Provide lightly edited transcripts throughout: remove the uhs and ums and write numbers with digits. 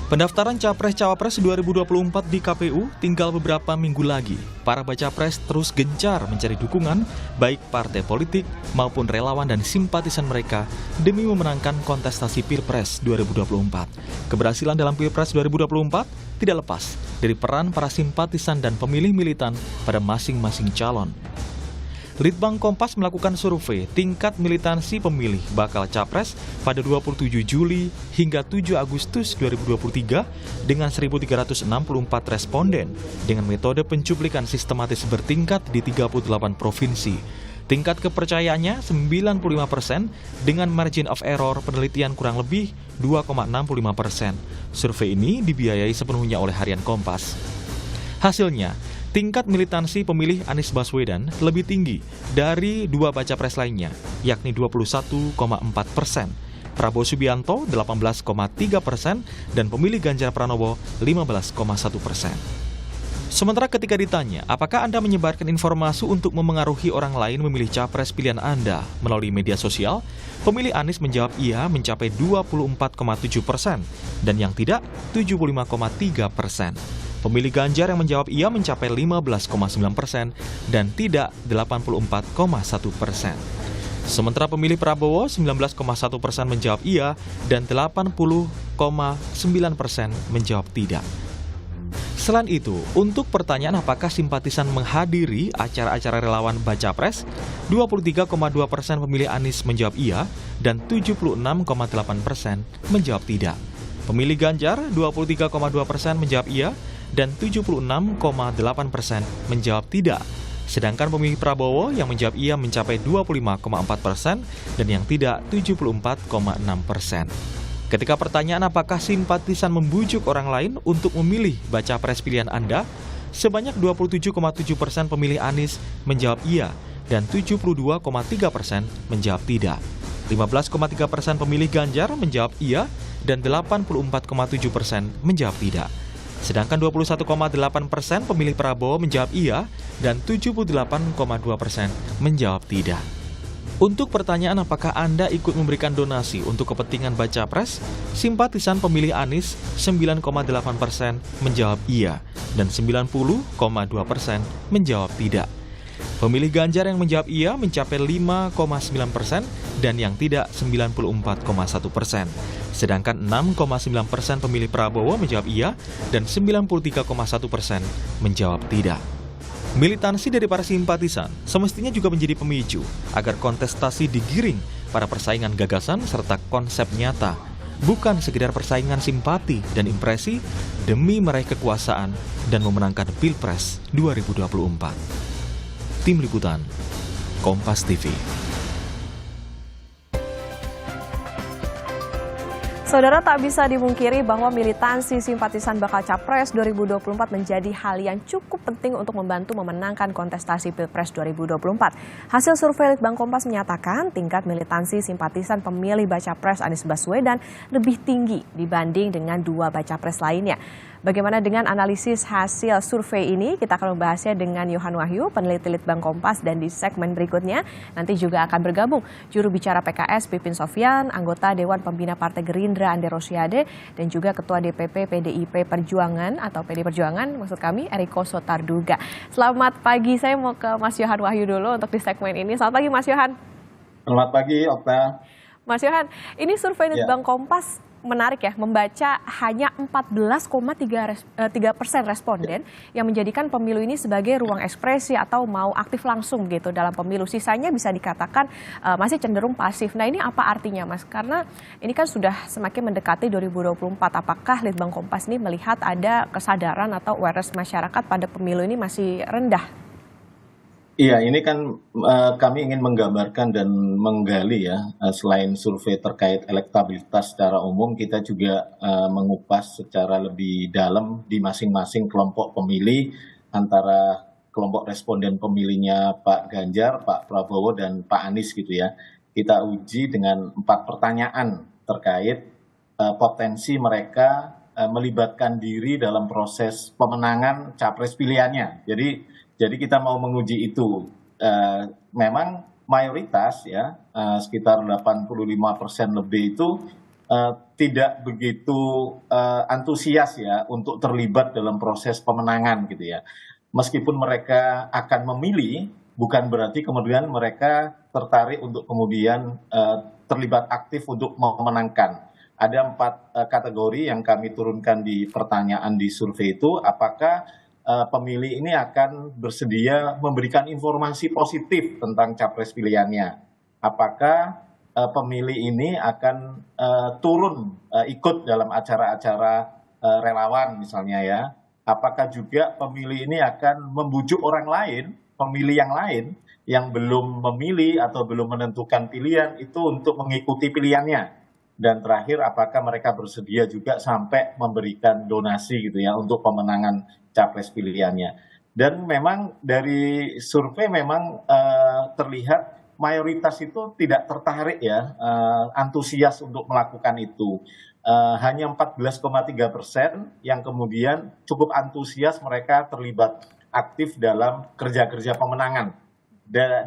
Pendaftaran Capres-Cawapres 2024 di KPU tinggal beberapa minggu lagi. Para baca pres terus gencar mencari dukungan, baik partai politik maupun relawan dan simpatisan mereka demi memenangkan kontestasi Pilpres 2024. Keberhasilan dalam Pilpres 2024 tidak lepas dari peran para simpatisan dan pemilih militan pada masing-masing calon. Litbang Kompas melakukan survei tingkat militansi pemilih bakal capres pada 27 Juli hingga 7 Agustus 2023 dengan 1.364 responden dengan metode pencuplikan sistematis bertingkat di 38 provinsi. Tingkat kepercayaannya 95% dengan margin of error penelitian kurang lebih 2,65%. Survei ini dibiayai sepenuhnya oleh Harian Kompas. Hasilnya, tingkat militansi pemilih Anies Baswedan lebih tinggi dari dua baca pres lainnya, yakni 21,4%, Prabowo Subianto 18,3%, dan pemilih Ganjar Pranowo 15,1%. Sementara ketika ditanya, apakah Anda menyebarkan informasi untuk memengaruhi orang lain memilih capres pilihan Anda melalui media sosial, pemilih Anies menjawab iya mencapai 24,7%, dan yang tidak 75,3%. Pemilih Ganjar yang menjawab iya mencapai 15,9% dan tidak 84,1%. Sementara pemilih Prabowo 19,1% menjawab iya dan 80,9% menjawab tidak. Selain itu, untuk pertanyaan apakah simpatisan menghadiri acara-acara relawan baca pres, 23,2% pemilih Anies menjawab iya dan 76,8% menjawab tidak. Pemilih Ganjar 23,2% menjawab iya dan 76,8% menjawab tidak. Sedangkan pemilih Prabowo yang menjawab iya mencapai 25,4% dan yang tidak 74,6%. Ketika pertanyaan apakah simpatisan membujuk orang lain untuk memilih baca pres pilihan Anda, sebanyak 27,7% pemilih Anies menjawab iya dan 72,3% menjawab tidak. 15,3% pemilih Ganjar menjawab iya dan 84,7% menjawab tidak. Sedangkan 21,8% pemilih Prabowo menjawab iya dan 78,2% menjawab tidak. Untuk pertanyaan apakah Anda ikut memberikan donasi untuk kepentingan baca pres, simpatisan pemilih Anies 9,8% menjawab iya dan 90,2% menjawab tidak. Pemilih Ganjar yang menjawab iya mencapai 5,9% dan yang tidak 94,1%. Sedangkan 6,9% pemilih Prabowo menjawab iya dan 93,1% menjawab tidak. Militansi dari para simpatisan semestinya juga menjadi pemicu agar kontestasi digiring pada persaingan gagasan serta konsep nyata, bukan sekedar persaingan simpati dan impresi demi meraih kekuasaan dan memenangkan Pilpres 2024. Tim Liputan, Kompas TV. Saudara, tak bisa dimungkiri bahwa militansi simpatisan bakal Capres 2024 menjadi hal yang cukup penting untuk membantu memenangkan kontestasi Pilpres 2024. Hasil survei Litbang Kompas menyatakan tingkat militansi simpatisan pemilih baca pres Anies Baswedan lebih tinggi dibanding dengan dua baca pres lainnya. Bagaimana dengan analisis hasil survei ini? Kita akan membahasnya dengan Yohan Wahyu, peneliti Litbang Kompas, dan di segmen berikutnya nanti juga akan bergabung juru bicara PKS Pipin Sofyan, anggota Dewan Pembina Partai Gerindra Ande Rosiade, dan juga Ketua DPP PDIP Perjuangan atau PD Perjuangan, maksud kami Eriko Sotarduga. Selamat pagi, saya mau ke Mas Yohan Wahyu dulu untuk di segmen ini. Selamat pagi Mas Yohan. Selamat pagi Okta. Mas Yohan, ini survei Litbang Kompas menarik ya, membaca hanya 14,3% responden yang menjadikan pemilu ini sebagai ruang ekspresi atau mau aktif langsung gitu dalam pemilu. Sisanya bisa dikatakan masih cenderung pasif. Nah, ini apa artinya Mas? Karena ini kan sudah semakin mendekati 2024. Apakah Litbang Kompas ini melihat ada kesadaran atau awareness masyarakat pada pemilu ini masih rendah? Iya, ini kan kami ingin menggambarkan dan menggali ya, selain survei terkait elektabilitas secara umum, kita juga mengupas secara lebih dalam di masing-masing kelompok pemilih antara kelompok responden pemilihnya Pak Ganjar, Pak Prabowo, dan Pak Anies gitu ya. Kita uji dengan 4 pertanyaan terkait potensi mereka melibatkan diri dalam proses pemenangan capres pilihannya. Jadi kita mau menguji itu. Memang mayoritas ya, sekitar 85% lebih itu tidak begitu antusias ya untuk terlibat dalam proses pemenangan gitu ya. Meskipun mereka akan memilih, bukan berarti kemudian mereka tertarik untuk kemudian terlibat aktif untuk memenangkan. Ada 4 kategori yang kami turunkan di pertanyaan di survei itu, apakah pemilih ini akan bersedia memberikan informasi positif tentang capres pilihannya. Apakah pemilih ini akan turun ikut dalam acara-acara relawan misalnya ya. Apakah juga pemilih ini akan membujuk orang lain, pemilih yang lain yang belum memilih atau belum menentukan pilihan itu untuk mengikuti pilihannya. Dan terakhir, apakah mereka bersedia juga sampai memberikan donasi gitu ya untuk pemenangan capres pilihannya. Dan memang dari survei memang terlihat mayoritas itu tidak tertarik ya, antusias untuk melakukan itu. Hanya 14,3% yang kemudian cukup antusias mereka terlibat aktif dalam kerja-kerja pemenangan.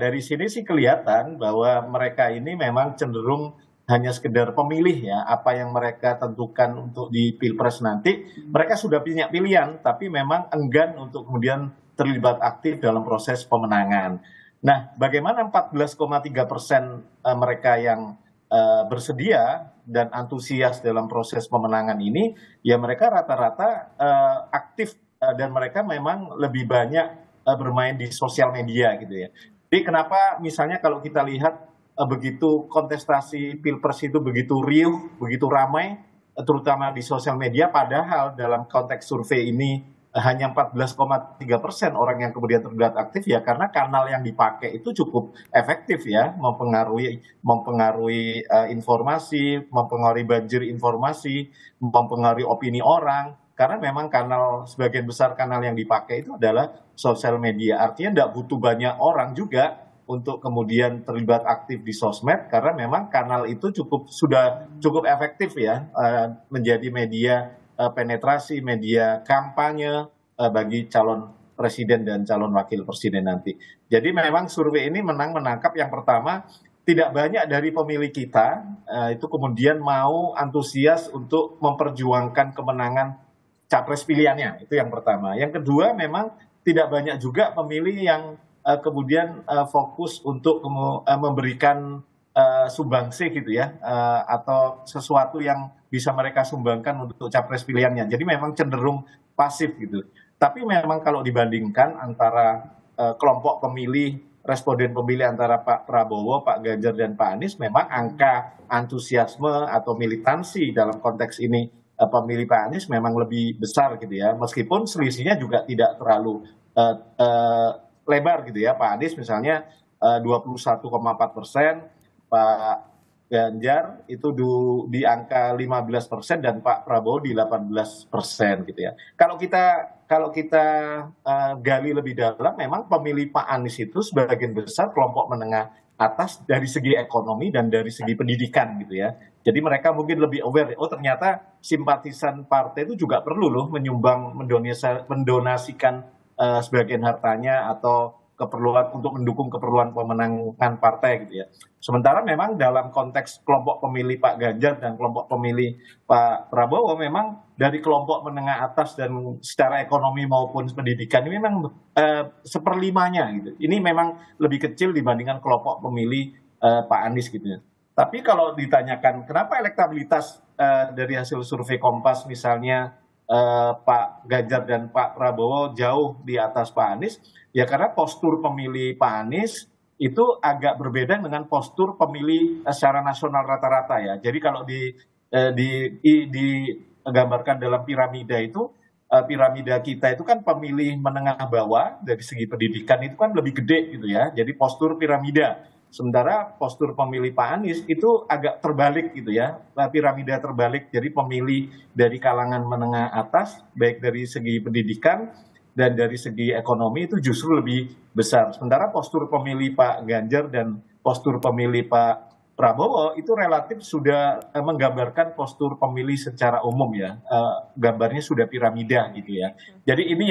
Dari sini sih kelihatan bahwa mereka ini memang cenderung hanya sekedar pemilih ya, apa yang mereka tentukan untuk di Pilpres nanti, mereka sudah punya pilihan, tapi memang enggan untuk kemudian terlibat aktif dalam proses pemenangan. Nah, bagaimana 14,3% mereka yang bersedia dan antusias dalam proses pemenangan ini, ya mereka rata-rata aktif dan mereka memang lebih banyak bermain di sosial media gitu ya. Jadi kenapa misalnya kalau kita lihat begitu kontestasi Pilpres itu begitu riuh, begitu ramai, terutama di sosial media, padahal dalam konteks survei ini hanya 14,3% orang yang kemudian terlibat aktif ya karena kanal yang dipakai itu cukup efektif ya, mempengaruhi informasi, mempengaruhi banjir informasi, mempengaruhi opini orang. Karena memang sebagian besar kanal yang dipakai itu adalah sosial media. Artinya tidak butuh banyak orang juga untuk kemudian terlibat aktif di sosmed karena memang kanal itu sudah cukup efektif ya menjadi media penetrasi, media kampanye bagi calon presiden dan calon wakil presiden nanti. Jadi memang survei ini menangkap yang pertama, tidak banyak dari pemilih kita itu kemudian mau antusias untuk memperjuangkan kemenangan capres pilihannya, itu yang pertama. Yang kedua memang tidak banyak juga pemilih yang kemudian fokus untuk memberikan sumbangsi gitu ya, atau sesuatu yang bisa mereka sumbangkan untuk capres pilihannya. Jadi memang cenderung pasif gitu. Tapi memang kalau dibandingkan antara kelompok pemilih, responden pemilih antara Pak Prabowo, Pak Ganjar, dan Pak Anies, memang angka antusiasme atau militansi dalam konteks ini pemilih Pak Anies memang lebih besar gitu ya. Meskipun selisihnya juga tidak terlalu lebar gitu ya. Pak Anies misalnya 21,4%, Pak Ganjar itu di angka 15% dan Pak Prabowo di 18% gitu ya. Kalau kita gali lebih dalam, memang pemilih Pak Anies itu sebagian besar kelompok menengah atas dari segi ekonomi dan dari segi pendidikan gitu ya. Jadi mereka mungkin lebih aware, oh ternyata simpatisan partai itu juga perlu loh mendonasikan sebagian hartanya atau keperluan untuk mendukung keperluan pemenangan partai gitu ya. Sementara memang dalam konteks kelompok pemilih Pak Ganjar dan kelompok pemilih Pak Prabowo memang dari kelompok menengah atas dan secara ekonomi maupun pendidikan ini memang seperlimanya gitu. Ini memang lebih kecil dibandingkan kelompok pemilih Pak Anies gitu ya. Tapi kalau ditanyakan kenapa elektabilitas dari hasil survei Kompas misalnya Pak Ganjar dan Pak Prabowo jauh di atas Pak Anies, ya karena postur pemilih Pak Anies itu agak berbeda dengan postur pemilih secara nasional rata-rata ya. Jadi kalau digambarkan dalam piramida itu, piramida kita itu kan pemilih menengah bawah dari segi pendidikan itu kan lebih gede gitu ya. Jadi postur piramida. Sementara postur pemilih Pak Anies itu agak terbalik gitu ya, piramida terbalik. Jadi pemilih dari kalangan menengah atas, baik dari segi pendidikan dan dari segi ekonomi itu justru lebih besar. Sementara postur pemilih Pak Ganjar dan postur pemilih Pak Prabowo itu relatif sudah menggambarkan postur pemilih secara umum ya, gambarnya sudah piramida gitu ya. Jadi ini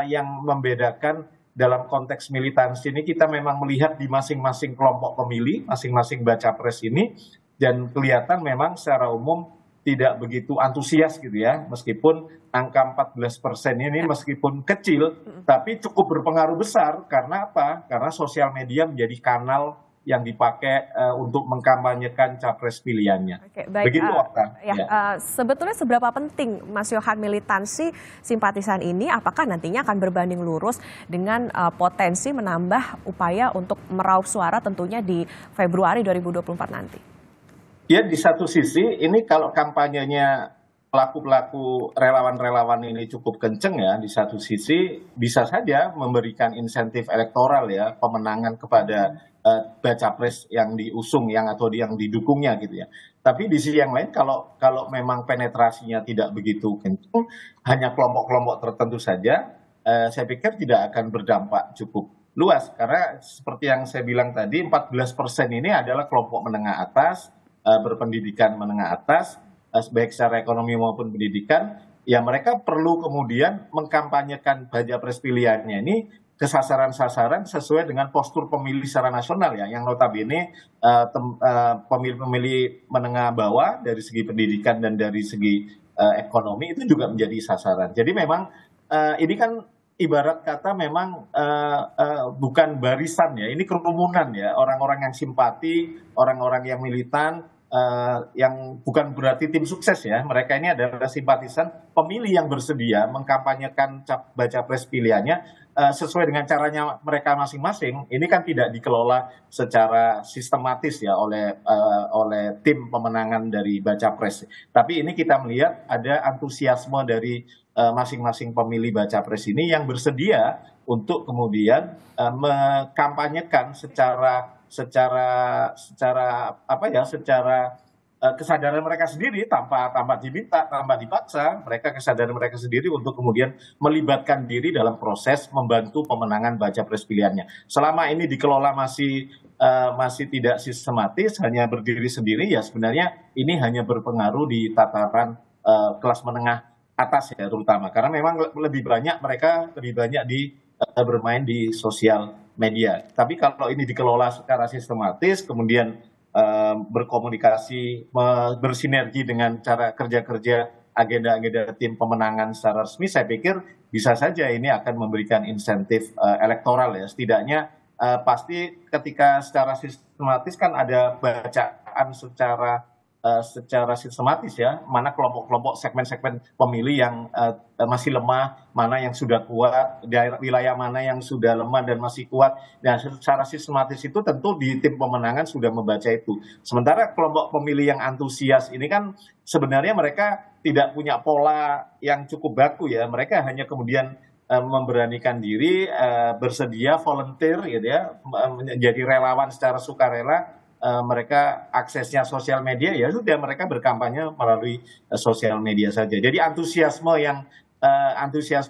yang membedakan. Dalam konteks militansi ini kita memang melihat di masing-masing kelompok pemilih, masing-masing baca pres ini dan kelihatan memang secara umum tidak begitu antusias gitu ya, meskipun angka 14% ini meskipun kecil, tapi cukup berpengaruh besar. Karena apa? Karena sosial media menjadi kanal yang dipakai untuk mengkampanyekan capres pilihannya. Oke, baik. Begitu, Okta. Sebetulnya seberapa penting, Mas Yohan, militansi simpatisan ini? Apakah nantinya akan berbanding lurus dengan potensi menambah upaya untuk meraup suara tentunya di Februari 2024 nanti? Ya, di satu sisi ini kalau kampanyenya pelaku-pelaku relawan-relawan ini cukup kenceng ya, di satu sisi bisa saja memberikan insentif elektoral ya, pemenangan kepada baca pres yang diusung atau yang didukungnya gitu ya. Tapi di sisi yang lain kalau memang penetrasinya tidak begitu kenceng, hanya kelompok-kelompok tertentu saja, saya pikir tidak akan berdampak cukup luas, karena seperti yang saya bilang tadi, 14% ini adalah kelompok menengah atas, berpendidikan menengah atas, baik secara ekonomi maupun pendidikan. Ya, mereka perlu kemudian mengkampanyekan baca pres pilihannya ini ke sasaran-sasaran sesuai dengan postur pemilih secara nasional ya, yang notabene pemilih-pemilih menengah bawah dari segi pendidikan dan dari segi ekonomi itu juga menjadi sasaran. Jadi memang ini kan ibarat kata memang bukan barisan ya, ini kerumunan ya, orang-orang yang simpati, orang-orang yang militan, yang bukan berarti tim sukses ya. Mereka ini adalah simpatisan pemilih yang bersedia mengkampanyekan baca pres pilihannya sesuai dengan caranya mereka masing-masing. Ini kan tidak dikelola secara sistematis ya oleh tim pemenangan dari baca pres. Tapi ini kita melihat ada antusiasme dari masing-masing pemilih baca pres ini yang bersedia untuk kemudian mengkampanyekan secara kesadaran mereka sendiri, tanpa diminta, tanpa dipaksa. Mereka kesadaran mereka sendiri untuk kemudian melibatkan diri dalam proses membantu pemenangan baca pres pilihannya. Selama ini dikelola masih tidak sistematis, hanya berdiri sendiri, ya sebenarnya ini hanya berpengaruh di tataran kelas menengah atas ya, terutama karena memang mereka lebih banyak bermain di sosial media. Tapi kalau ini dikelola secara sistematis, kemudian berkomunikasi, bersinergi dengan cara kerja-kerja agenda-agenda tim pemenangan secara resmi, saya pikir bisa saja ini akan memberikan insentif elektoral ya. Setidaknya pasti ketika secara sistematis kan ada bacaan secara sistematis ya, mana kelompok-kelompok segmen-segmen pemilih yang masih lemah, mana yang sudah kuat, daerah wilayah mana yang sudah lemah dan masih kuat. Dan secara sistematis itu tentu di tim pemenangan sudah membaca itu. Sementara kelompok pemilih yang antusias ini kan sebenarnya mereka tidak punya pola yang cukup baku ya. Mereka hanya kemudian memberanikan diri, bersedia volunteer gitu ya, menjadi relawan secara sukarela. Mereka aksesnya sosial media, ya sudah mereka berkampanye melalui sosial media saja. Jadi antusiasme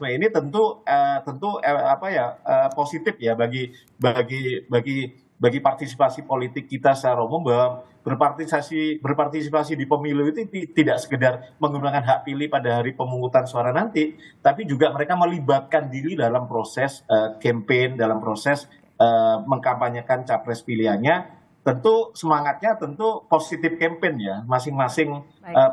ini tentu positif ya bagi partisipasi politik kita secara umum, bahwa berpartisipasi di pemilu itu tidak sekedar menggunakan hak pilih pada hari pemungutan suara nanti, tapi juga mereka melibatkan diri dalam proses campaign, dalam proses mengkampanyekan capres pilihannya. Tentu semangatnya tentu positif campaign ya, masing-masing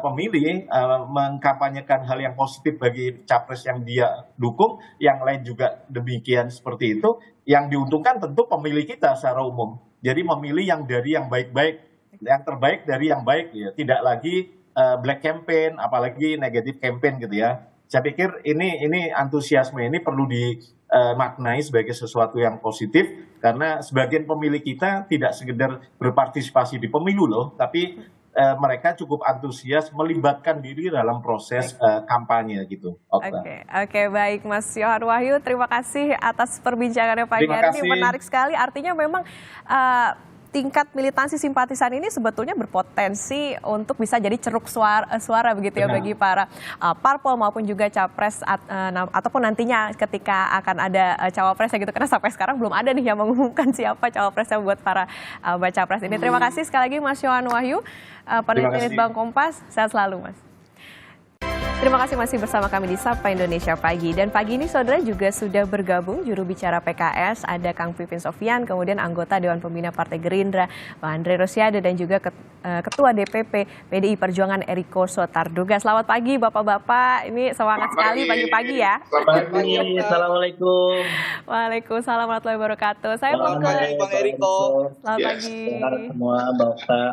pemilih mengkampanyekan hal yang positif bagi capres yang dia dukung, yang lain juga demikian seperti itu. Yang diuntungkan tentu pemilih kita secara umum. Jadi memilih yang dari yang baik-baik, yang terbaik dari yang baik ya, tidak lagi black campaign, apalagi negatif campaign gitu ya. Saya pikir ini antusiasme ini perlu dimaknai sebagai sesuatu yang positif, karena sebagian pemilih kita tidak sekedar berpartisipasi di pemilu loh, tapi mereka cukup antusias melibatkan diri dalam proses kampanye gitu. Oke, baik Mas Yohan Wahyu, terima kasih atas perbincangannya pagi hari ini, menarik sekali. Artinya memang tingkat militansi simpatisan ini sebetulnya berpotensi untuk bisa jadi ceruk suara begitu ya, bagi para parpol maupun juga capres ataupun nantinya ketika akan ada cawapres gitu, karena sampai sekarang belum ada nih yang mengumumkan siapa cawapresnya buat para baca pres ini. Terima kasih sekali lagi Mas Yohan Wahyu, peneliti Litbang Kompas. Sehat selalu Mas. Terima kasih masih bersama kami di Sapa Indonesia Pagi. Dan pagi ini saudara juga sudah bergabung juru bicara PKS, ada Kang Pipin Sofyan, kemudian anggota Dewan Pembina Partai Gerindra, Bang Andre Rosiade, dan juga Ketua DPP PDI Perjuangan Eriko Sotarduga. Selamat pagi Bapak-Bapak, ini semangat sekali pagi-pagi ya. Selamat pagi, Assalamualaikum. Waalaikumsalam warahmatullahi wabarakatuh. Saya mau Selamat ke... pagi, Bang Eriko. Selamat Yes. pagi. Selamat semua, Bapak.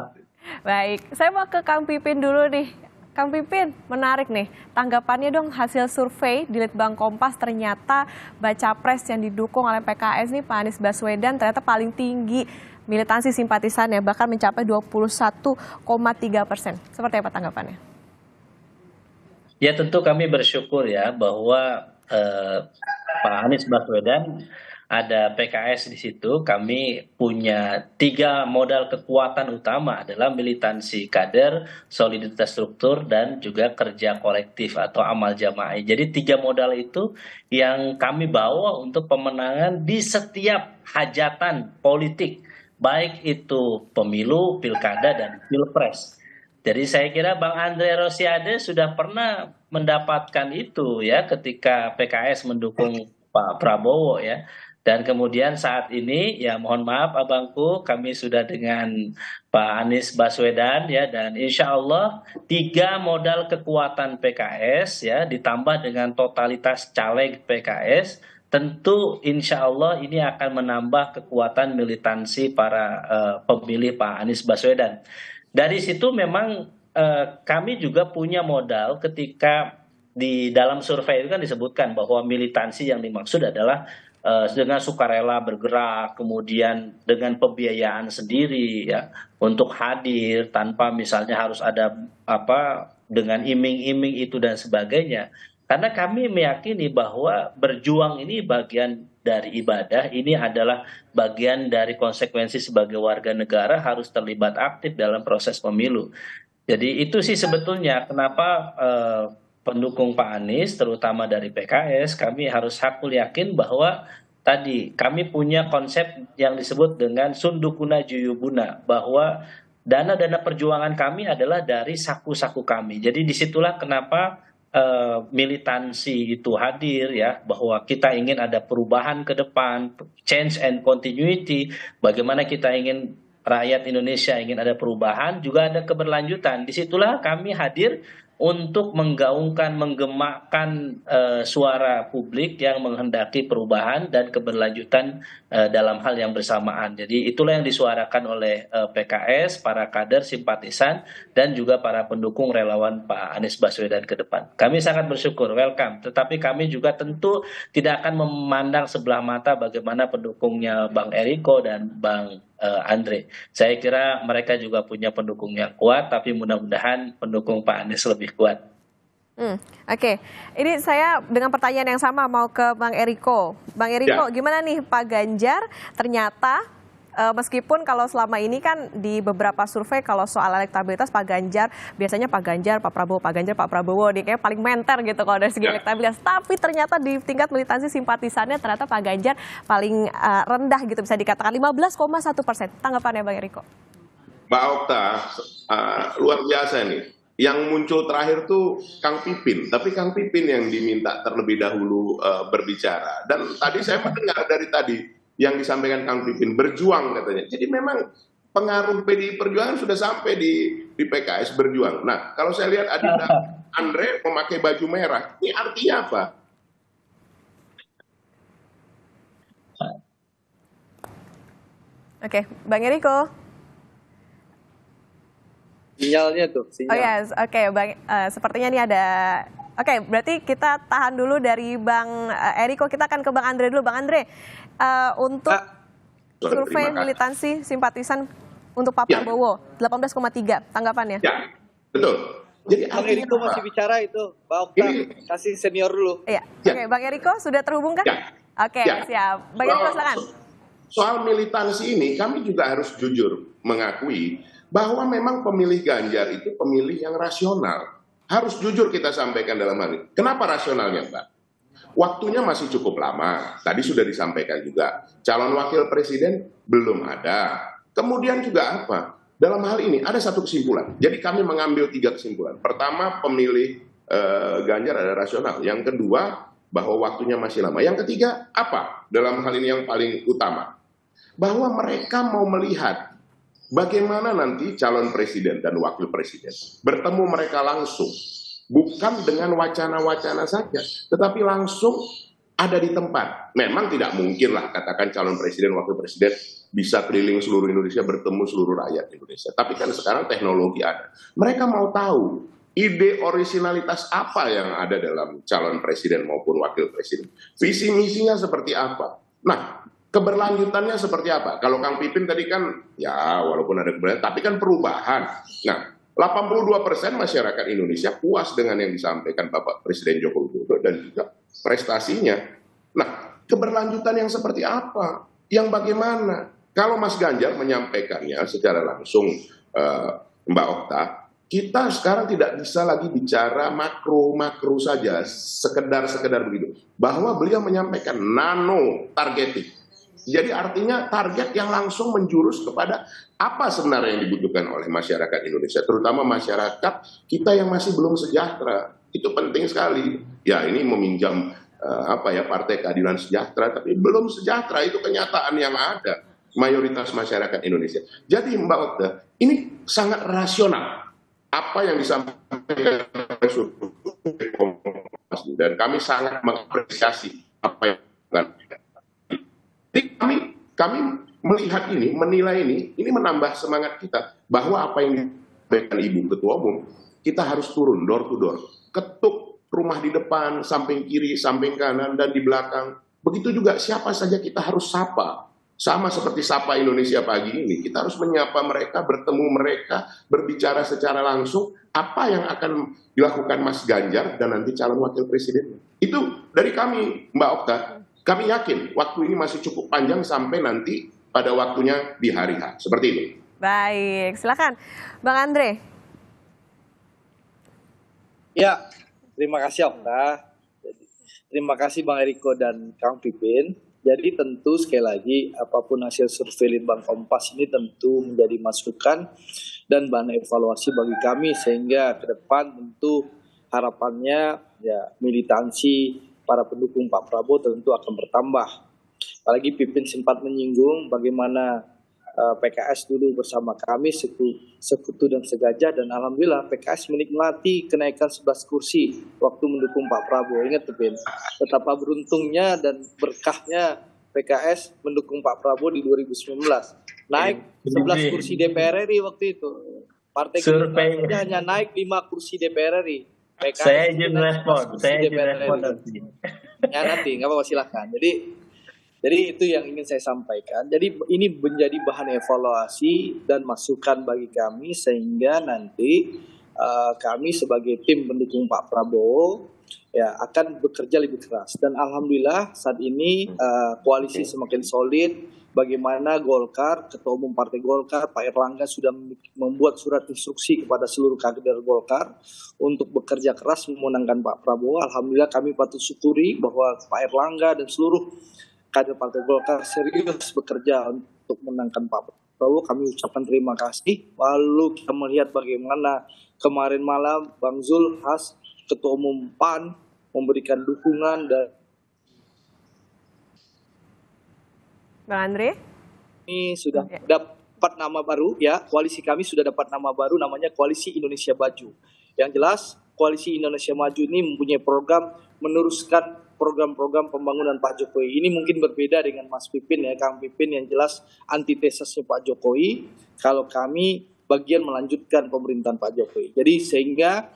Baik, saya mau ke Kang Pipin dulu nih. Kang Pipin, menarik nih. Tanggapannya dong hasil survei di Litbang Kompas, ternyata baca pres yang didukung oleh PKS nih Pak Anies Baswedan ternyata paling tinggi militansi simpatisannya, bahkan mencapai 21,3%. Seperti apa tanggapannya? Ya tentu kami bersyukur ya bahwa Pak Anies Baswedan ada PKS di situ. Kami punya 3 modal kekuatan utama adalah militansi kader, soliditas struktur, dan juga kerja kolektif atau amal jamaah. Jadi 3 modal itu yang kami bawa untuk pemenangan di setiap hajatan politik, baik itu pemilu, pilkada, dan pilpres. Jadi saya kira Bang Andre Rosiade sudah pernah mendapatkan itu ya ketika PKS mendukung Pak Prabowo ya. Dan kemudian saat ini ya mohon maaf abangku, kami sudah dengan Pak Anies Baswedan ya, dan insya Allah 3 modal kekuatan PKS ya ditambah dengan totalitas caleg PKS, tentu insya Allah ini akan menambah kekuatan militansi para pemilih Pak Anies Baswedan. Dari situ memang kami juga punya modal ketika di dalam survei itu kan disebutkan bahwa militansi yang dimaksud adalah dengan sukarela bergerak, kemudian dengan pembiayaan sendiri ya untuk hadir tanpa misalnya harus ada apa dengan iming-iming itu dan sebagainya. Karena kami meyakini bahwa berjuang ini bagian dari ibadah, ini adalah bagian dari konsekuensi sebagai warga negara harus terlibat aktif dalam proses pemilu. Jadi itu sih sebetulnya kenapa pendukung Pak Anies, terutama dari PKS, kami harus hakul yakin bahwa tadi kami punya konsep yang disebut dengan sundukuna juyubuna, bahwa dana-dana perjuangan kami adalah dari saku-saku kami. Jadi disitulah kenapa militansi itu hadir ya, bahwa kita ingin ada perubahan ke depan, change and continuity, bagaimana kita ingin rakyat Indonesia ingin ada perubahan, juga ada keberlanjutan. Disitulah kami hadir untuk menggaungkan, menggemakkan suara publik yang menghendaki perubahan dan keberlanjutan dalam hal yang bersamaan. Jadi itulah yang disuarakan oleh PKS, para kader, simpatisan, dan juga para pendukung relawan Pak Anies Baswedan ke depan. Kami sangat bersyukur, welcome. Tetapi kami juga tentu tidak akan memandang sebelah mata bagaimana pendukungnya Bang Eriko dan Bang Andre. Saya kira mereka juga punya pendukung yang kuat, tapi mudah-mudahan pendukung Pak Anies lebih kuat. Oke, ini saya dengan pertanyaan yang sama mau ke Bang Eriko. Bang Eriko, gimana nih Pak Ganjar ternyata meskipun kalau selama ini kan di beberapa survei kalau soal elektabilitas Pak Ganjar, biasanya Pak Ganjar, Pak Prabowo, Pak Ganjar, Pak Prabowo, dia kayak paling menter gitu kalau dari segi elektabilitas. Tapi ternyata di tingkat militansi simpatisannya ternyata Pak Ganjar paling rendah gitu, bisa dikatakan 15,1%. Tanggapannya Bang Eriko? Mbak Okta, luar biasa nih. Yang muncul terakhir tuh Kang Pipin, tapi Kang Pipin yang diminta terlebih dahulu berbicara. Dan tadi saya mendengar dari tadi yang disampaikan Kang Pipin, berjuang katanya. Jadi memang pengaruh PDI Perjuangan sudah sampai di PKS berjuang. Nah, kalau saya lihat Adinda Andre memakai baju merah, ini artinya apa? Oke, Bang Eriko. Sinyalnya tuh, sinyal. Oh ya, oke, Bang. Sepertinya ini ada. Oke, berarti kita tahan dulu dari Bang Eriko. Kita akan ke Bang Andre dulu. Bang Andre, untuk survei militansi simpatisan untuk Pak Prabowo 18,3, tanggapannya? Ya, betul. Jadi Bang Eriko masih bicara itu, Mbak Okta, kasih senior dulu. Iya. Oke, Bang Eriko sudah terhubung kan? Ya. Oke, siap. Bang Eriko silakan. Soal militansi ini kami juga harus jujur mengakui bahwa memang pemilih Ganjar itu pemilih yang rasional. Harus jujur kita sampaikan dalam hal ini. Kenapa rasionalnya, Mbak? Waktunya masih cukup lama. Tadi sudah disampaikan juga. Calon wakil presiden belum ada. Kemudian juga apa? Dalam hal ini ada satu kesimpulan. Jadi kami mengambil 3 kesimpulan. Pertama, pemilih Ganjar ada rasional. Yang kedua, bahwa waktunya masih lama. Yang ketiga, apa dalam hal ini yang paling utama? Bahwa mereka mau melihat bagaimana nanti calon presiden dan wakil presiden bertemu mereka langsung. Bukan dengan wacana-wacana saja, tetapi langsung ada di tempat. Memang tidak mungkin lah katakan calon presiden, wakil presiden bisa keliling seluruh Indonesia, bertemu seluruh rakyat Indonesia. Tapi kan sekarang teknologi ada. Mereka mau tahu ide originalitas apa yang ada dalam calon presiden maupun wakil presiden. Visi misinya seperti apa. Nah, keberlanjutannya seperti apa. Kalau Kang Pipin tadi kan, ya walaupun ada keberlanjutan, tapi kan perubahan. Nah, 82% masyarakat Indonesia puas dengan yang disampaikan Bapak Presiden Joko Widodo dan juga prestasinya. Nah, keberlanjutan yang seperti apa? Yang bagaimana? Kalau Mas Ganjar menyampaikannya secara langsung, Mbak Okta, kita sekarang tidak bisa lagi bicara makro saja, sekedar begitu. Bahwa beliau menyampaikan nano targeting. Jadi artinya target yang langsung menjurus kepada apa sebenarnya yang dibutuhkan oleh masyarakat Indonesia, terutama masyarakat kita yang masih belum sejahtera. Itu penting sekali. Ya, ini meminjam Partai Keadilan Sejahtera, tapi belum sejahtera, itu kenyataan yang ada mayoritas masyarakat Indonesia. Jadi Mbak Okta, ini sangat rasional apa yang disampaikan oleh survei Kompas, dan kami sangat mengapresiasi apa yang dilakukan. Jadi kami melihat ini, menilai ini menambah semangat kita bahwa apa yang disampaikan Ibu Ketua Umum, kita harus turun door to door, ketuk rumah di depan, samping kiri, samping kanan, dan di belakang. Begitu juga siapa saja kita harus sapa. Sama seperti Sapa Indonesia Pagi ini, kita harus menyapa mereka, bertemu mereka, berbicara secara langsung apa yang akan dilakukan Mas Ganjar dan nanti calon wakil presiden. Itu dari kami, Mbak Okta. Kami yakin waktu ini masih cukup panjang sampai nanti pada waktunya di hari H. Seperti itu. Baik, silakan Bang Andre. Ya, terima kasih Okta. Terima kasih Bang Eriko dan Kang Pipin. Jadi tentu sekali lagi apapun hasil survei Litbang Kompas ini tentu menjadi masukan dan bahan evaluasi bagi kami, sehingga ke depan tentu harapannya ya militansi para pendukung Pak Prabowo tentu akan bertambah. Apalagi Pipin sempat menyinggung bagaimana PKS dulu bersama kami sekutu dan segajah, dan alhamdulillah PKS menikmati kenaikan 11 kursi waktu mendukung Pak Prabowo. Ingat Pipin, betapa beruntungnya dan berkahnya PKS mendukung Pak Prabowo di 2019. Naik 11 kursi DPR RI waktu itu. Partai Gerindra hanya naik 5 kursi DPR RI. PKS saya izin respon, Ya nanti, nggak apa-apa silahkan. Jadi itu yang ingin saya sampaikan. Jadi ini menjadi bahan evaluasi dan masukan bagi kami, sehingga nanti kami sebagai tim pendukung Pak Prabowo ya akan bekerja lebih keras. Dan alhamdulillah saat ini koalisi semakin solid. Bagaimana Golkar, Ketua Umum Partai Golkar, Pak Erlangga sudah membuat surat instruksi kepada seluruh kader Golkar untuk bekerja keras memenangkan Pak Prabowo. Alhamdulillah kami patut syukuri bahwa Pak Erlangga dan seluruh kader Partai Golkar serius bekerja untuk menangkan Pak Prabowo. Kami ucapkan terima kasih. Lalu kita melihat bagaimana kemarin malam Bang Zul Has, Ketua Umum PAN, memberikan dukungan dan Bang Andre? Ini sudah dapat nama baru ya, koalisi kami sudah dapat nama baru, namanya Koalisi Indonesia Maju. Yang jelas Koalisi Indonesia Maju ini mempunyai program meneruskan program-program pembangunan Pak Jokowi. Ini mungkin berbeda dengan Mas Pipin ya, Kang Pipin yang jelas antitesasnya Pak Jokowi. Kalau kami bagian melanjutkan pemerintahan Pak Jokowi. Jadi sehingga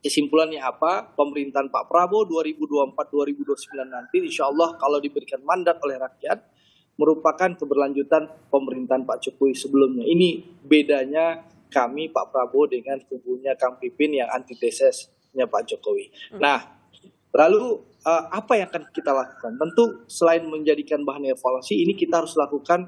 kesimpulannya apa? Pemerintahan Pak Prabowo 2024-2029 nanti insya Allah kalau diberikan mandat oleh rakyat merupakan keberlanjutan pemerintahan Pak Jokowi sebelumnya. Ini bedanya kami Pak Prabowo dengan kubunya Kang Pipin yang antitesesnya Pak Jokowi. Nah, lalu apa yang akan kita lakukan? Tentu selain menjadikan bahan evaluasi, ini kita harus lakukan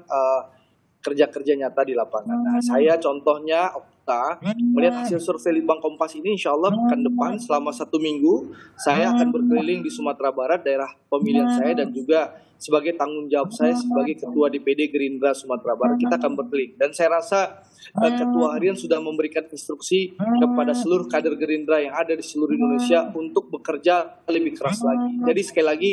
kerja-kerja nyata di lapangan. Nah, saya contohnya Okta, melihat hasil survei Litbang Kompas ini, insya Allah pekan depan selama 1 minggu, saya akan berkeliling di Sumatera Barat, daerah pemilihan saya, dan juga sebagai tanggung jawab saya sebagai Ketua DPD Gerindra Sumatera Barat, kita akan berkeliling. Dan saya rasa Ketua Harian sudah memberikan instruksi kepada seluruh kader Gerindra yang ada di seluruh Indonesia untuk bekerja lebih keras lagi. Jadi sekali lagi,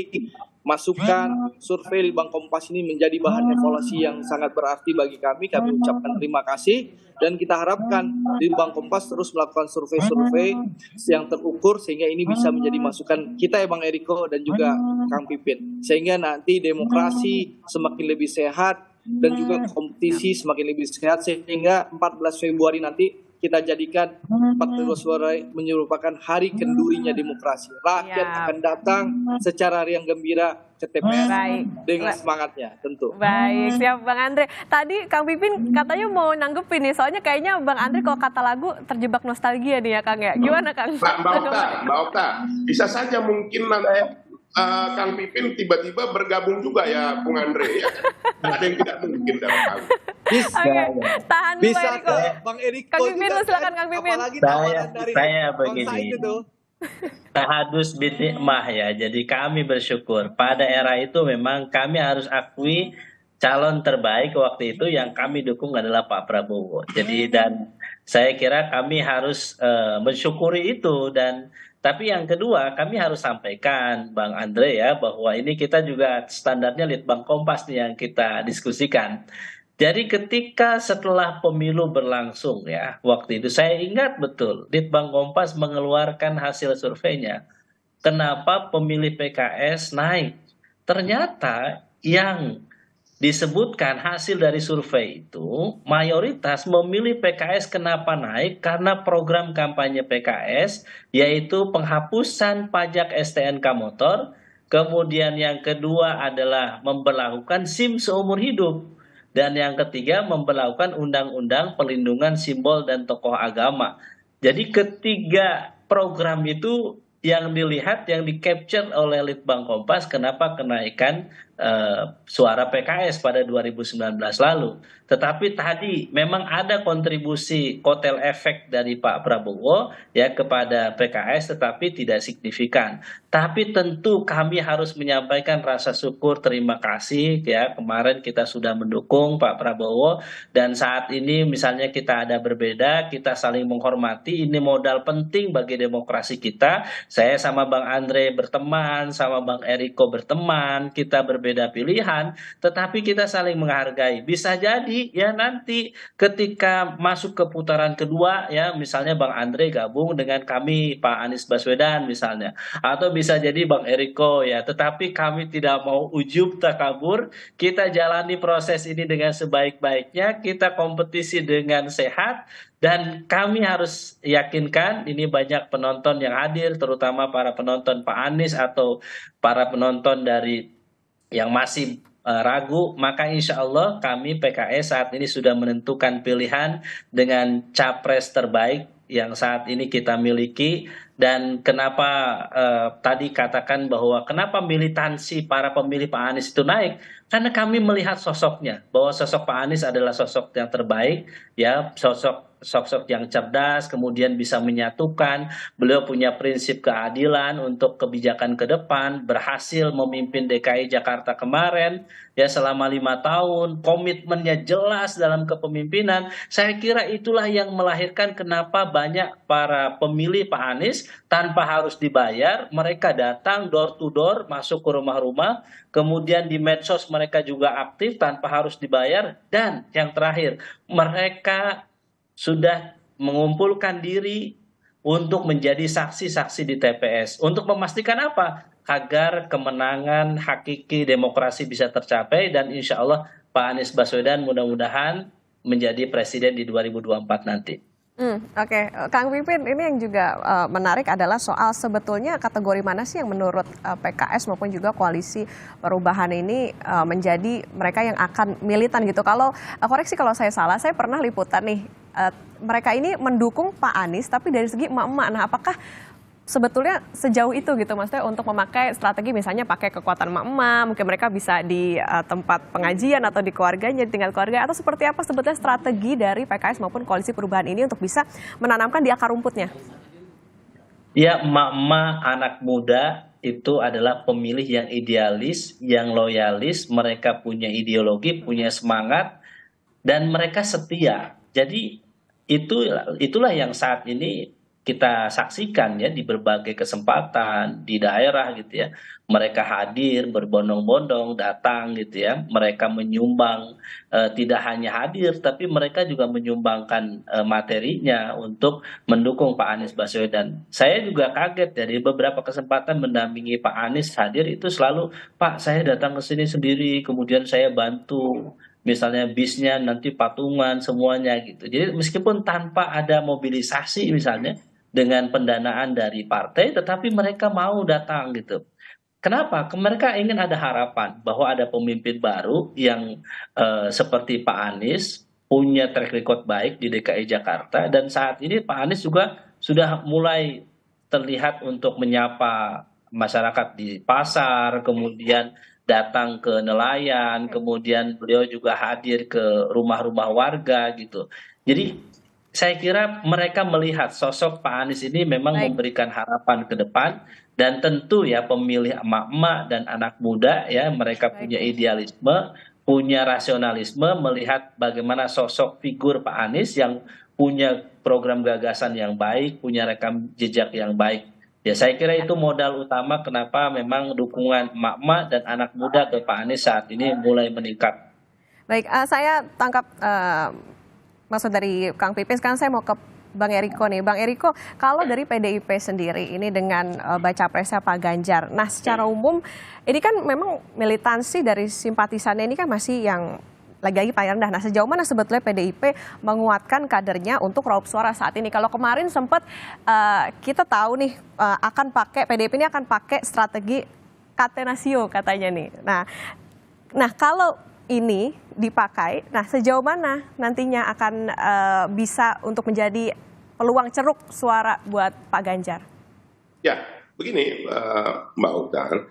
masukan survei Litbang Kompas ini menjadi bahan evaluasi yang sangat berarti bagi kami. Kami ucapkan terima kasih dan kita harapkan Litbang Kompas terus melakukan survei-survei yang terukur sehingga ini bisa menjadi masukan kita ya Bang Eriko dan juga Kang Pipin. Sehingga nanti demokrasi semakin lebih sehat dan juga kompetisi semakin lebih sehat sehingga 14 Februari nanti kita jadikan 14 Februari merupakan hari kendurinya demokrasi. Rakyat akan datang secara riang gembira ke TPS dengan semangatnya tentu. Baik, siap Bang Andre. Tadi Kang Pipin katanya mau nanggepin nih, soalnya kayaknya Bang Andre kalau kata lagu terjebak nostalgia nih ya Kang ya. Gimana Kang? Mbak Okta, bisa saja mungkin nanti Kang Pipin tiba-tiba bergabung juga ya Bung Andre ya. Ada yang tidak mungkin dalam hal ini. Bisa, tahan dulu bisa Eriko. Bang Eriko. Kang Pipin, silakan Kang Pipin. Apalagi tawaran dari saya Bang begini. Said itu. Tahadus bin nikmah ya. Jadi kami bersyukur pada era itu memang kami harus akui calon terbaik waktu itu yang kami dukung adalah Pak Prabowo. Jadi dan saya kira kami harus mensyukuri itu dan tapi yang kedua kami harus sampaikan Bang Andre ya bahwa ini kita juga standarnya Litbang Kompas nih yang kita diskusikan. Jadi ketika setelah pemilu berlangsung ya, waktu itu saya ingat betul Litbang Kompas mengeluarkan hasil surveinya. Kenapa pemilih PKS naik? Ternyata yang disebutkan hasil dari survei itu mayoritas memilih PKS kenapa naik karena program kampanye PKS yaitu penghapusan pajak STNK motor, kemudian yang kedua adalah memberlakukan SIM seumur hidup. Dan yang ketiga memberlakukan undang-undang perlindungan simbol dan tokoh agama. Jadi ketiga program itu yang dilihat, yang di-capture oleh Litbang Kompas kenapa kenaikan suara PKS pada 2019 lalu. Tetapi tadi memang ada kontribusi kotel efek dari Pak Prabowo ya kepada PKS tetapi tidak signifikan. Tapi tentu kami harus menyampaikan rasa syukur terima kasih ya kemarin kita sudah mendukung Pak Prabowo dan saat ini misalnya kita ada berbeda, kita saling menghormati, ini modal penting bagi demokrasi kita. Saya sama Bang Andre berteman, sama Bang Eriko berteman, kita berbeda pilihan, tetapi kita saling menghargai. Bisa jadi ya nanti ketika masuk ke putaran kedua ya misalnya Bang Andre gabung dengan kami Pak Anies Baswedan misalnya, atau bisa jadi Bang Eriko ya, tetapi kami tidak mau ujub takabur, kita jalani proses ini dengan sebaik-baiknya, kita kompetisi dengan sehat. Dan kami harus yakinkan ini banyak penonton yang hadir, terutama para penonton Pak Anies atau para penonton dari yang masih ragu, maka insya Allah kami PKS saat ini sudah menentukan pilihan dengan capres terbaik yang saat ini kita miliki. Dan kenapa tadi katakan bahwa kenapa militansi para pemilih Pak Anies itu naik? Karena kami melihat sosoknya, bahwa sosok Pak Anies adalah sosok yang terbaik, ya sosok yang cerdas, kemudian bisa menyatukan. Beliau punya prinsip keadilan untuk kebijakan ke depan, berhasil memimpin DKI Jakarta kemarin, ya selama 5 tahun, komitmennya jelas dalam kepemimpinan. Saya kira itulah yang melahirkan kenapa banyak para pemilih Pak Anies tanpa harus dibayar, mereka datang door to door, masuk ke rumah-rumah, kemudian di medsos mereka juga aktif tanpa harus dibayar, dan yang terakhir, mereka sudah mengumpulkan diri untuk menjadi saksi-saksi di TPS. Untuk memastikan apa? Agar kemenangan hakiki demokrasi bisa tercapai dan insya Allah Pak Anies Baswedan mudah-mudahan menjadi presiden di 2024 nanti. Oke. Kang Pipin, ini yang juga menarik adalah soal sebetulnya kategori mana sih yang menurut PKS maupun juga koalisi perubahan ini menjadi mereka yang akan militan gitu. Kalau koreksi kalau saya salah, saya pernah liputan nih, mereka ini mendukung Pak Anies tapi dari segi emak-emak. Nah, apakah sebetulnya sejauh itu gitu maksudnya untuk memakai strategi misalnya pakai kekuatan emak-emak, mungkin mereka bisa di tempat pengajian atau di keluarganya, di tingkat keluarga, atau seperti apa sebetulnya strategi dari PKS maupun koalisi perubahan ini untuk bisa menanamkan di akar rumputnya? Ya, emak-emak, anak muda itu adalah pemilih yang idealis, yang loyalis, mereka punya ideologi, punya semangat, dan mereka setia. Jadi itu itulah yang saat ini kita saksikan ya di berbagai kesempatan di daerah gitu ya. Mereka hadir berbondong-bondong datang gitu ya. Mereka menyumbang, tidak hanya hadir tapi mereka juga menyumbangkan materinya untuk mendukung Pak Anies Baswedan. Saya juga kaget dari beberapa kesempatan mendampingi Pak Anies hadir itu selalu, Pak saya datang ke sini sendiri, kemudian saya bantu misalnya bisnya nanti patungan semuanya gitu. Jadi meskipun tanpa ada mobilisasi misalnya dengan pendanaan dari partai, tetapi mereka mau datang gitu. Kenapa? Mereka ingin ada harapan bahwa ada pemimpin baru yang seperti Pak Anies punya track record baik di DKI Jakarta dan saat ini Pak Anies juga sudah mulai terlihat untuk menyapa masyarakat di pasar, kemudian datang ke nelayan, kemudian beliau juga hadir ke rumah-rumah warga gitu. Jadi saya kira mereka melihat sosok Pak Anies ini memang Baik. memberikan harapan ke depan dan tentu ya pemilih emak-emak dan anak muda ya mereka Baik. punya idealisme, punya rasionalisme melihat bagaimana sosok figur Pak Anies yang punya program gagasan yang baik, punya rekam jejak yang baik. Ya saya kira itu modal utama kenapa memang dukungan emak-emak dan anak muda ke Pak Anies saat ini mulai meningkat. Baik, saya tangkap maksud dari Kang Pipin. Sekarang saya mau ke Bang Eriko nih. Bang Eriko, kalau dari PDIP sendiri ini dengan baca presnya Pak Ganjar, nah secara umum ini kan memang militansi dari simpatisannya ini kan masih yang lagi-lagi paling rendah. Nah sejauh mana sebetulnya PDIP menguatkan kadernya untuk raup suara saat ini? Kalau kemarin sempat kita tahu nih akan pakai PDIP ini akan pakai strategi Catenaccio katanya nih. Nah kalau ini dipakai, nah sejauh mana nantinya akan bisa untuk menjadi peluang ceruk suara buat Pak Ganjar? Ya, begini Mbak Oktan,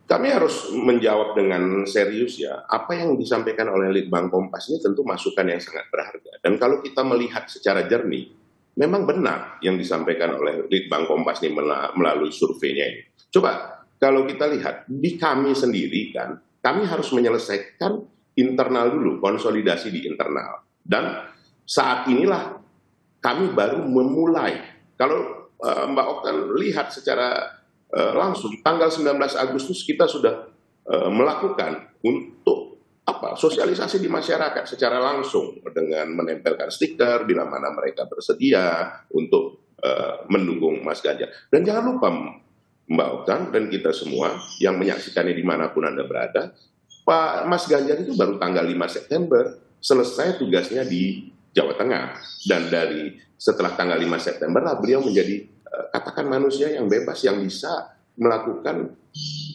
kami harus menjawab dengan serius ya. Apa yang disampaikan oleh Litbang Kompas ini tentu masukan yang sangat berharga. Dan kalau kita melihat secara jernih, memang benar yang disampaikan oleh Litbang Kompas ini melalui surveinya ini. Coba kalau kita lihat di kami sendiri kan, kami harus menyelesaikan internal dulu, konsolidasi di internal. Dan saat inilah kami baru memulai. Kalau Mbak Oktan lihat secara langsung, tanggal 19 Agustus kita sudah melakukan untuk sosialisasi di masyarakat secara langsung dengan menempelkan stiker bila mana mereka bersedia untuk mendukung Mas Ganjar. Dan jangan lupa Mbak Oktan dan kita semua yang menyaksikannya dimanapun Anda berada, Pak Mas Ganjar itu baru tanggal 5 September selesai tugasnya di Jawa Tengah. Dan setelah tanggal 5 September lah beliau menjadi katakan manusia yang bebas yang bisa melakukan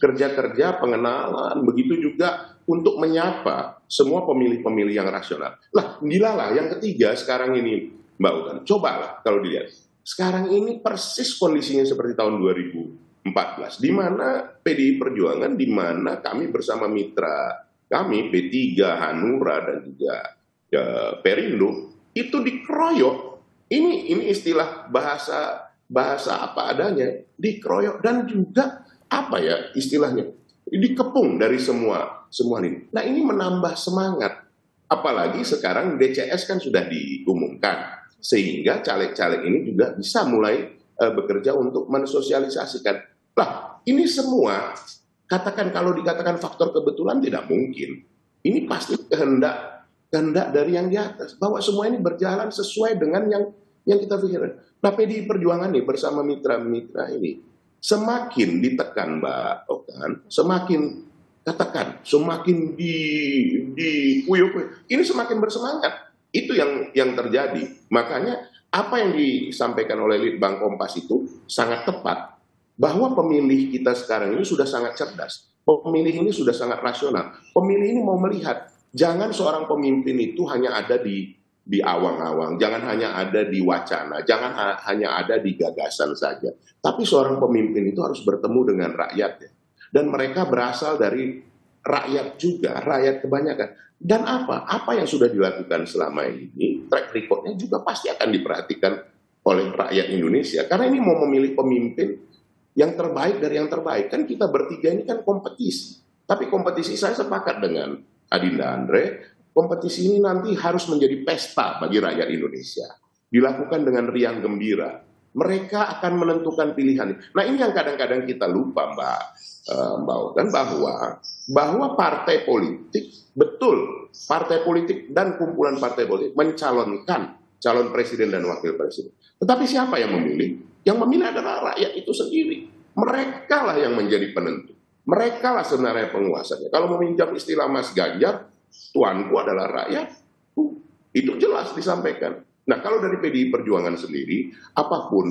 kerja-kerja pengenalan, begitu juga untuk menyapa semua pemilih-pemilih yang rasional. Lah, dilalah yang ketiga sekarang ini Mbak Utan, cobalah kalau dilihat. Sekarang ini persis kondisinya seperti tahun 2014, di mana PDI Perjuangan, di mana kami bersama mitra kami, P3, Hanura, dan juga Perindo, itu dikeroyok. Ini istilah bahasa apa adanya, dikeroyok dan juga istilahnya dikepung dari semua ini. Nah ini menambah semangat, apalagi sekarang DCS kan sudah diumumkan sehingga caleg-caleg ini juga bisa mulai bekerja untuk mensosialisasikan. Lah ini semua kalau dikatakan faktor kebetulan tidak mungkin. Ini pasti kehendak dari yang di atas bahwa semua ini berjalan sesuai dengan yang kita pikirkan. Nah, PDI Perjuangan nih bersama mitra-mitra ini semakin ditekan Mbak Oktan, semakin dikuyuk, ini semakin bersemangat. Itu yang terjadi. Makanya apa yang disampaikan oleh Litbang Kompas itu sangat tepat, bahwa pemilih kita sekarang ini sudah sangat cerdas. Pemilih ini sudah sangat rasional. Pemilih ini mau melihat, jangan seorang pemimpin itu hanya ada di awang-awang, jangan hanya ada di wacana, jangan hanya ada di gagasan saja. Tapi seorang pemimpin itu harus bertemu dengan rakyatnya. Dan mereka berasal dari rakyat juga, rakyat kebanyakan. Dan apa yang sudah dilakukan selama ini, track record-nya juga pasti akan diperhatikan oleh rakyat Indonesia. Karena ini mau memilih pemimpin yang terbaik dari yang terbaik. Kan kita bertiga ini kan kompetisi. Tapi kompetisi saya sepakat dengan Adinda Andre, kompetisi ini nanti harus menjadi pesta bagi rakyat Indonesia. Dilakukan dengan riang gembira. Mereka akan menentukan pilihan. Nah ini yang kadang-kadang kita lupa Mbak Otan, bahwa partai politik, betul, partai politik dan kumpulan partai politik mencalonkan calon presiden dan wakil presiden. Tetapi siapa yang memilih? Yang memilih adalah rakyat itu sendiri. Mereka lah yang menjadi penentu. Mereka lah sebenarnya penguasanya. Kalau meminjam istilah Mas Ganjar, tuanku adalah rakyat. Itu jelas disampaikan. Nah, kalau dari PDI Perjuangan sendiri, apapun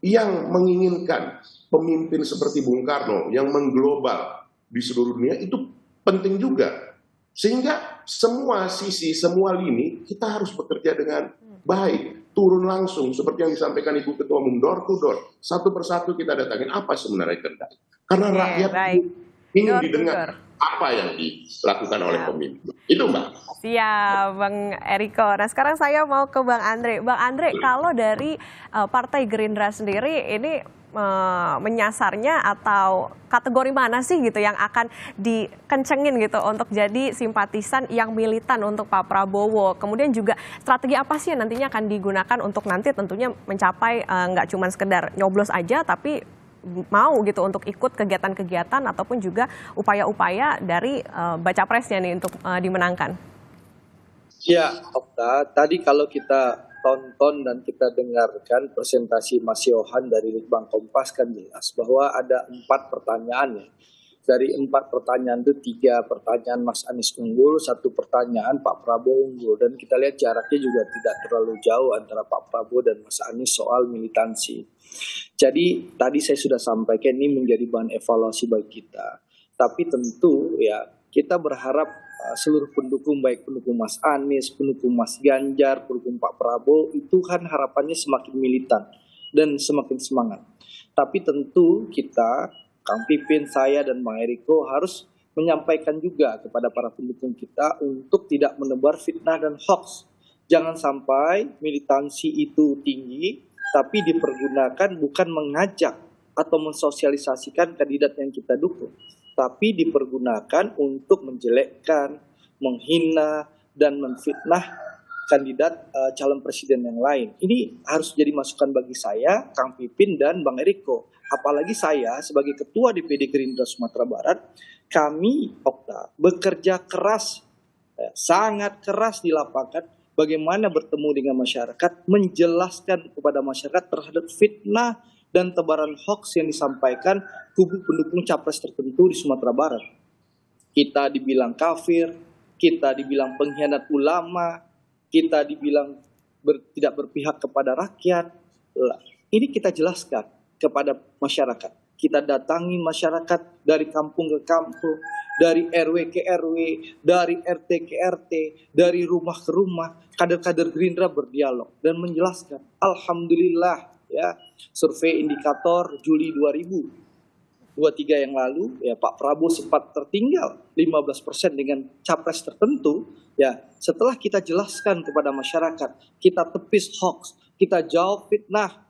yang menginginkan pemimpin seperti Bung Karno yang mengglobal di seluruh dunia itu penting juga. Sehingga semua sisi, semua lini kita harus bekerja dengan baik, turun langsung seperti yang disampaikan Ibu Ketua Umum, door to door, satu persatu kita datangin apa sebenarnya kendali. Karena rakyat ingin didengar apa yang dilakukan oleh pemimpin. Itu Mbak. Siap, Bang Eriko. Nah sekarang saya mau ke Bang Andre. Bang Andre, kalau dari Partai Gerindra sendiri ini menyasarnya atau kategori mana sih gitu yang akan dikencengin gitu untuk jadi simpatisan yang militan untuk Pak Prabowo? Kemudian juga strategi apa sih yang nantinya akan digunakan untuk nanti tentunya mencapai nggak cuma sekedar nyoblos aja tapi mau gitu untuk ikut kegiatan-kegiatan ataupun juga upaya-upaya dari baca presnya nih untuk dimenangkan. Ya, Okta, tadi kalau kita tonton dan kita dengarkan presentasi Mas Yohan dari Litbang Kompas kan jelas bahwa ada 4 pertanyaan ya. Dari 4 pertanyaan itu 3 pertanyaan Mas Anies unggul, 1 pertanyaan Pak Prabowo unggul. Dan kita lihat jaraknya juga tidak terlalu jauh antara Pak Prabowo dan Mas Anies soal militansi. Jadi tadi saya sudah sampaikan ini menjadi bahan evaluasi bagi kita. Tapi tentu ya kita berharap seluruh pendukung, baik pendukung Mas Anies, pendukung Mas Ganjar, pendukung Pak Prabowo, itu kan harapannya semakin militan dan semakin semangat. Tapi tentu kita, Kang Pipin, saya, dan Bang Eriko harus menyampaikan juga kepada para pendukung kita untuk tidak menebar fitnah dan hoax. Jangan sampai militansi itu tinggi, tapi dipergunakan bukan mengajak atau mensosialisasikan kandidat yang kita dukung, tapi dipergunakan untuk menjelekkan, menghina, dan menfitnah kandidat calon presiden yang lain. Ini harus jadi masukan bagi saya, Kang Pipin, dan Bang Eriko. Apalagi saya sebagai Ketua DPD Gerindra Sumatera Barat, kami Okta bekerja keras, sangat keras di lapangan, bagaimana bertemu dengan masyarakat, menjelaskan kepada masyarakat terhadap fitnah dan tebaran hoax yang disampaikan kubu pendukung capres tertentu di Sumatera Barat. Kita dibilang kafir, kita dibilang pengkhianat ulama, kita dibilang tidak berpihak kepada rakyat. Ini kita jelaskan kepada masyarakat. Kita datangi masyarakat dari kampung ke kampung, dari RW ke RW, dari RT ke RT, dari rumah ke rumah. Kader-kader Gerindra berdialog dan menjelaskan. Alhamdulillah ya, survei indikator Juli 2023 yang lalu ya, Pak Prabowo sempat tertinggal 15% dengan capres tertentu ya. Setelah kita jelaskan kepada masyarakat, kita tepis hoax, kita jawab fitnah,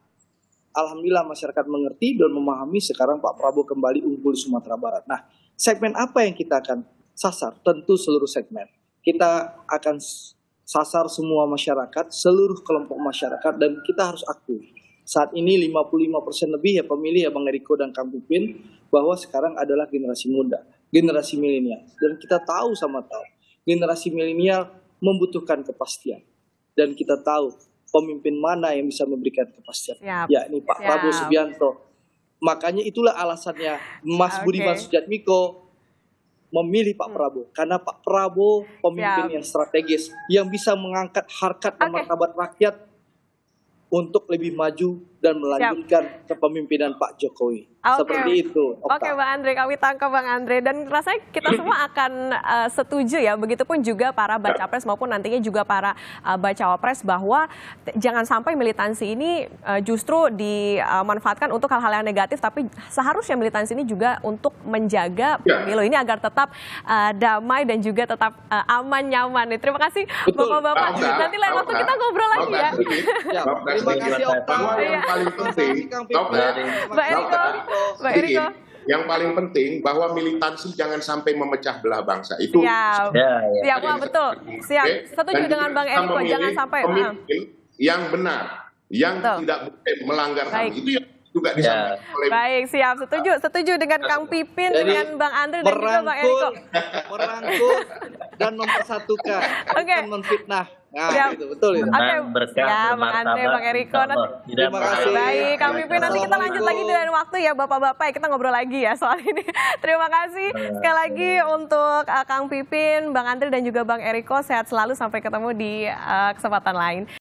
alhamdulillah masyarakat mengerti dan memahami. Sekarang Pak Prabowo kembali unggul di Sumatera Barat. Nah, segmen apa yang kita akan sasar? Tentu seluruh segmen. Kita akan sasar semua masyarakat, seluruh kelompok masyarakat, dan kita harus akui saat ini 55% lebih ya pemilih ya Bang Eriko dan Kang Pipin, bahwa sekarang adalah generasi muda, generasi milenial. Dan kita tahu sama tahu, generasi milenial membutuhkan kepastian. Dan kita tahu pemimpin mana yang bisa memberikan kepastian. Yakni Pak Prabowo Subianto. Makanya itulah alasannya Mas Budiman Sujatmiko memilih Pak Prabowo. Karena Pak Prabowo pemimpin yang strategis, yang bisa mengangkat harkat dan martabat rakyat untuk lebih maju dan melanjutkan kepemimpinan Pak Jokowi. Seperti itu. Oke Bang Andre, kami tangkap Bang Andre. Dan rasanya kita semua akan setuju ya, begitupun juga para baca pres maupun nantinya juga para bacawa pres bahwa jangan sampai militansi ini justru dimanfaatkan untuk hal-hal yang negatif, tapi seharusnya militansi ini juga untuk menjaga pemilu ini agar tetap damai dan juga tetap aman, nyaman. Terima kasih Bapak-Bapak. Nanti lain waktu kita ngobrol lagi ya. Terima kasih Okta. Yang paling penting, Mbak Eriko. Yang paling penting bahwa militansi jangan sampai memecah belah bangsa. Itu Siap, Wah, betul. Siap. Setuju dengan Bang Eriko, jangan sampai pemimpin yang benar, yang tidak boleh melanggar HAM. Itu yang juga disampaikan oleh. Baik, siap. Setuju dengan Kang Pipin, dengan Bang Andre dan juga Bang Eriko. Merangkul dan mempersatukan, bukan memfitnah. Nah, itu betul itu. Ya, Bang Andre, Bang Eriko. Terima kasih. Baik, Kang Pipin, nanti kita lanjut lagi di lain waktu ya, Bapak-Bapak. Kita ngobrol lagi ya soal ini. Terima kasih sekali lagi untuk Kang Pipin, Bang Andre dan juga Bang Eriko. Sehat selalu, sampai ketemu di kesempatan lain.